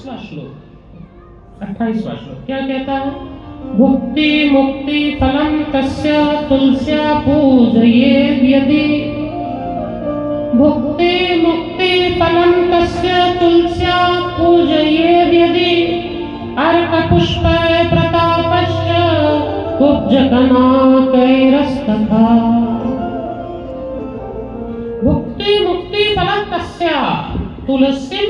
28वां श्लोक, 28वां श्लोक क्या कहता है? भुक्ति मुक्ति फलम तस्य तुलस्या पूजयेद् यदि। भुक्ति मुक्ति फलम तस्य तुलस्या पूजयेद् यदि। अर्क पुष्प प्रतापश्च कुब्जकनाकैरस्तथा। भुक्ति मुक्ति फलम तस्य तुलसीं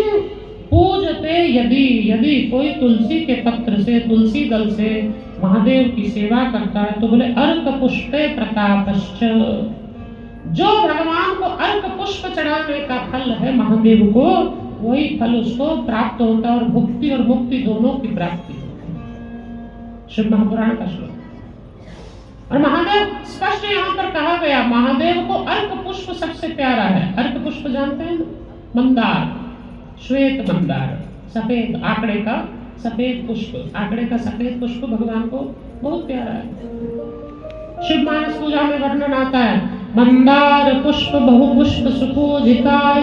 पूजते यदि। यदि कोई तुलसी के पत्र से, तुलसी दल से महादेव की सेवा करता है तो बोले अर्क पुष्पे प्रतापश्च, जो भगवान को अर्क पुष्प चढ़ाने का फल है महादेव को, वही फल उसको प्राप्त होता है और भुक्ति और मुक्ति दोनों की प्राप्ति होती है। शिव महापुराण का श्लोक। और महादेव स्पष्ट यहाँ पर कहा गया, महादेव को अर्क पुष्प सबसे प्यारा है। अर्क पुष्प जानते हैं? मंदार, श्वेत मंदार, सफेद आकड़े का सफेद पुष्प, आकड़े का सफेद पुष्प भगवान को बहुत प्यारा है। शिव मानस पूजा में वर्णन आता है, मंदार पुष्प बहुपुष्प सुपूजिताय।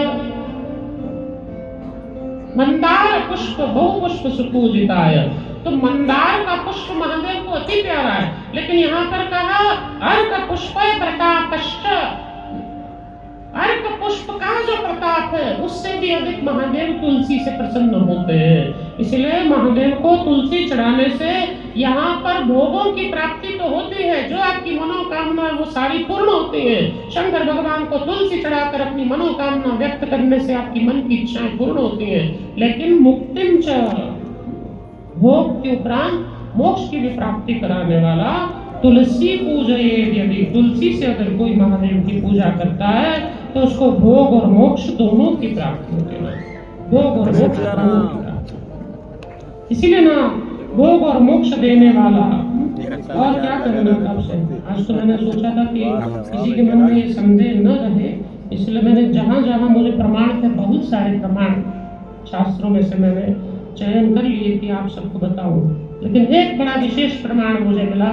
मंदार पुष्प बहुपुष्प सुपूजिताय, तो मंदार का पुष्प महादेव को अति प्यारा है। लेकिन यहाँ पर कहा अर्क पुष्प प्रतापश्च, अर्क पुष्प का जो प्रताप है उससे भी अधिक महादेव तुलसी से प्रसन्न होते हैं। इसलिए महादेव को तुलसी चढ़ाने से यहाँ पर भोगों की प्राप्ति तो होती है, जो आपकी मनोकामना वो सारी पूर्ण होती है। शंकर भगवान को तुलसी चढ़ाकर अपनी मनोकामना व्यक्त करने से आपकी मन की इच्छाएं पूर्ण होती हैं। लेकिन मुक्तिं च, भोग के उपरांत मोक्ष की भी प्राप्ति कराने वाला तुलसी पूजयेद् यदि। तुलसी से अगर कोई महादेव की पूजा करता है तो उसको भोग और मोक्ष दोनों की प्राप्ति होती है। भोग और मोक्ष दोनों की प्राप्ति। इसीलिए ना भोग और मोक्ष देने वाला। और क्या करना आपसे, आज तो मैंने सोचा था कि किसी के मन में ये संदेह न रहे, इसलिए मैंने जहां जहां मुझे प्रमाण थे, बहुत सारे प्रमाण शास्त्रों में से मैंने चयन कर लिए कि आप सबको बताऊं। लेकिन एक बड़ा विशेष प्रमाण मुझे मिला,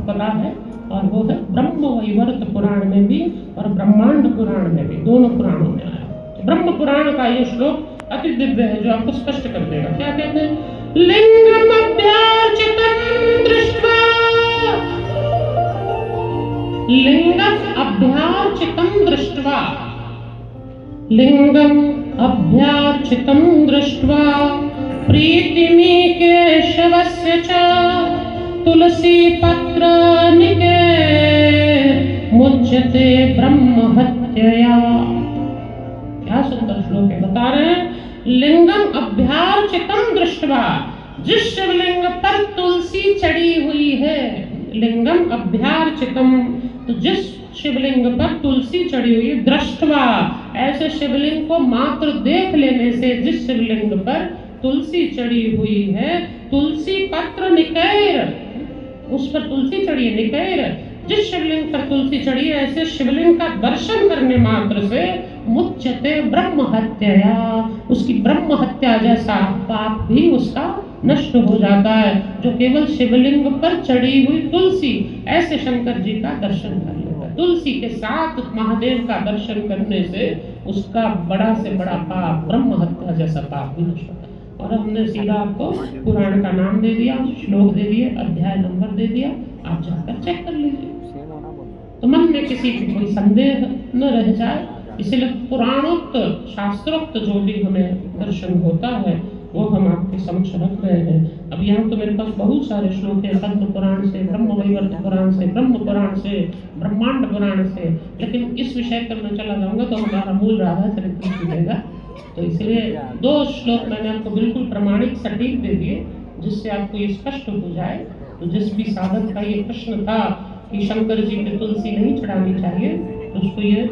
पता है, और वो है ब्रह्म वैवर्त पुराण में भी और ब्रह्मांड पुराण में भी, दोनों पुराणों में आया। ब्रह्म पुराण का ये श्लोक अति दिव्य है, जो आपको स्पष्ट कर देगा। क्या कहते हैं? लिंगम अभ्यार्चितं दृष्ट्वा, लिंगम अभ्यार्चितं दृष्ट्वा, लिंगम अभ्यार्चितं दृष्ट्वा प्रीतिमी केशवस्य च तुलसी पत्र निके मुच्यते ब्रह्म हत्यया। क्या सुंदर श्लोक है। बता रहे हैं, लिंगम अभ्यार्चितं दृष्ट्वा, जिस शिवलिंग पर तुलसी चढ़ी हुई है, लिंगम अभ्यार्चितं, तो जिस शिवलिंग पर तुलसी चढ़ी हुई है, दृष्ट्वा, ऐसे शिवलिंग को मात्र देख लेने से, जिस शिवलिंग पर तुलसी चढ़ी हुई है, तुलसी पत्र निकैर, उस पर तुलसी चढ़ी है, निकैर, जिस शिवलिंग पर तुलसी चढ़ी है, ऐसे शिवलिंग का दर्शन करने मात्र से मुच्यते ब्रह्म हत्या, उसकी ब्रह्म हत्या जैसा पाप भी उसका नष्ट हो जाता है। जो केवल शिवलिंग पर चढ़ी हुई तुलसी, ऐसे शंकर जी का दर्शन कर लेता है। तुलसी के साथ महादेव का दर्शन करने से उसका बड़ा से बड़ा पाप, ब्रह्म हत्या जैसा पाप भी नष्ट होता है। और हमने सीधा आपको पुराण का नाम दे दिया, श्लोक दे दिए, अध्याय नंबर दे दिया, आप जाकर चेक कर लीजिए, तो मन में किसी को कोई संदेह न रह जाए। इसलिए पुराणोक्त शास्त्रोक्त जो भी हमें दर्शन होता है वो हम आपके समक्ष रख रहे हैं। अब यहाँ तो मेरे पास बहुत सारे श्लोक हैं, पद्म पुराण से, ब्रह्म वैवर्त पुराण से, ब्रह्म पुराण से, ब्रह्मांड पुराण से, लेकिन इस विषय पर मैं चला जाऊंगा तो हमारा मूल राधा चरित्र छूटेगा। तो इसलिए 2 श्लोक मैंने आपको बिल्कुल प्रमाणिक सटीक दे दिए, जिससे आपको ये स्पष्ट हो जाए। तो जिस भी साधक का ये प्रश्न था कि शंकर जी पे तुलसी नहीं चढ़ानी चाहिए, तो उसको ये